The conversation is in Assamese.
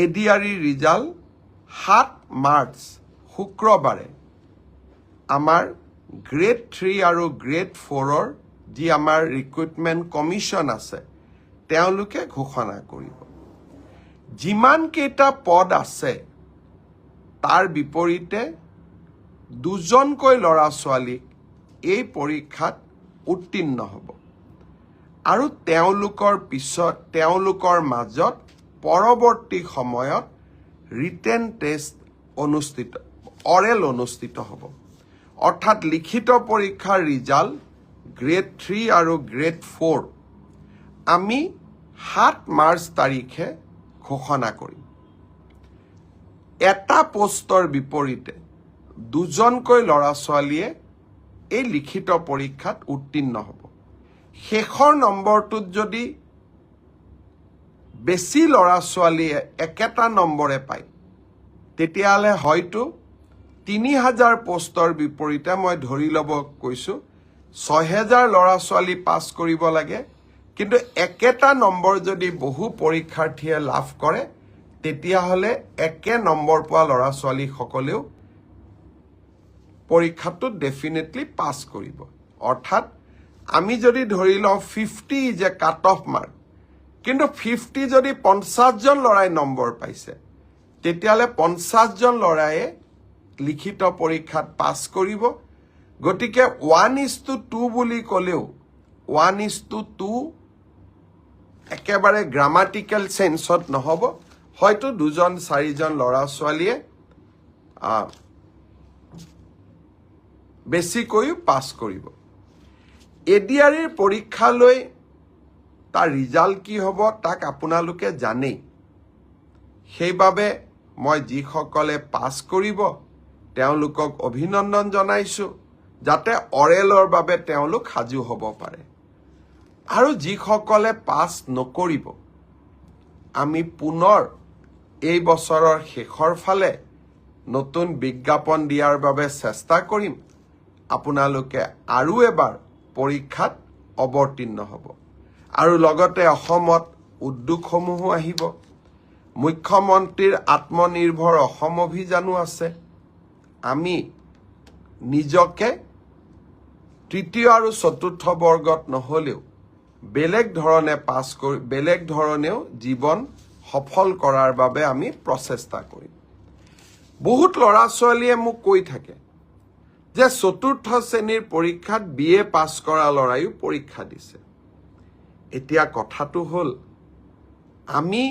এডিআৰই ৰিজাল্ট 7 মাৰ্চ শুক্ৰবাৰে আমাৰ গ্ৰেড 3 আৰু গ্ৰেড 4ৰ যি আমাৰ ৰিক্ৰুটমেণ্ট কমিশ্যন আছে তেওঁলোকে ঘোষণা কৰিব। যিমান কেইটা পদ আছে তাৰ বিপৰীতে 2জনকৈ ল'ৰা ছোৱালীক এই পৰীক্ষাত উত্তীৰ্ণ হ'ব আৰু তেওঁলোকৰ মাজত পৰৱৰ্তী সময়ত ৰিটেন টেষ্ট অৰেল অনুষ্ঠিত হ'ব। অৰ্থাৎ লিখিত পৰীক্ষাৰ ৰিজাল্ট গ্ৰেড 3 আৰু গ্ৰেড 4 আমি 7 মাৰ্চ তাৰিখে ঘোষণা কৰিম। এটা পোষ্টৰ বিপৰীতে 2জনকৈ ল'ৰা ছোৱালীয়ে এই লিখিত পৰীক্ষাত উত্তীৰ্ণ হ'ব। শেষৰ নম্বৰটোত যদি বেছি ল'ৰা ছোৱালীয়ে একেটা নম্বৰে পায় তেতিয়াহ'লে হয়তো 3000 পোষ্টৰ বিপৰীতে মই ধৰি ল'ব কৈছোঁ 6000 ল'ৰা ছোৱালী পাছ কৰিব লাগে, কিন্তু একেটা নম্বৰ যদি বহু পৰীক্ষাৰ্থীয়ে লাভ কৰে তেতিয়াহ'লে একে নম্বৰ পোৱা ল'ৰা ছোৱালীসকলেও পৰীক্ষাটোত ডেফিনেটলি পাছ কৰিব। অৰ্থাৎ আমি যদি ধৰি লওঁ 50 is a cut off mark, কিন্তু 50 যদি 50জন ল'ৰাই নম্বৰ পাইছে তেতিয়াহ'লে 50জন ল'ৰাই লিখিত পৰীক্ষাত পাছ কৰিব। গতিকে 1:2 বুলি ক'লেও 1:2 একেবাৰে গ্ৰামাটিকেল চেন্সত নহ'ব, হয়তো 2-4জন ল'ৰা ছোৱালীয়ে বেছিকৈও পাছ কৰিব। এডিআৰইৰ পৰীক্ষালৈ তাৰ ৰিজাল্ট কি হ'ব তাক আপোনালোকে জানেই। সেইবাবে মই যিসকলে পাছ কৰিব তেওঁলোকক অভিনন্দন জনাইছোঁ, যাতে অৰেলৰ বাবে তেওঁলোক সাজু হ'ব পাৰে। আৰু যিসকলে পাছ নকৰিব আমি পুনৰ এই বছৰৰ শেষৰ ফালে নতুন বিজ্ঞাপন দিয়াৰ বাবে চেষ্টা কৰিম। আপোনালোকে আৰু এবাৰ পৰীক্ষাত অৱতীৰ্ণ হ'ব। আৰু লগতে অসমত উদ্যোগসমূহো আহিব। মুখ্যমন্ত্ৰীৰ আত্মনিৰ্ভৰ অসম অভিযানো আছে। আমি নিজকে তৃতীয় আৰু চতুৰ্থ বৰ্গত নহ'লেও বেলেগ ধৰণেও জীৱন সফল কৰাৰ বাবে আমি প্ৰচেষ্টা কৰিম। বহুত ল'ৰা ছোৱালীয়ে মোক কৈ থাকে যে চতুৰ্থ শ্ৰেণীৰ পৰীক্ষাত BA পাছ কৰা ল'ৰাইও পৰীক্ষা দিছে। এতিয়া কথাটো হ'ল আমি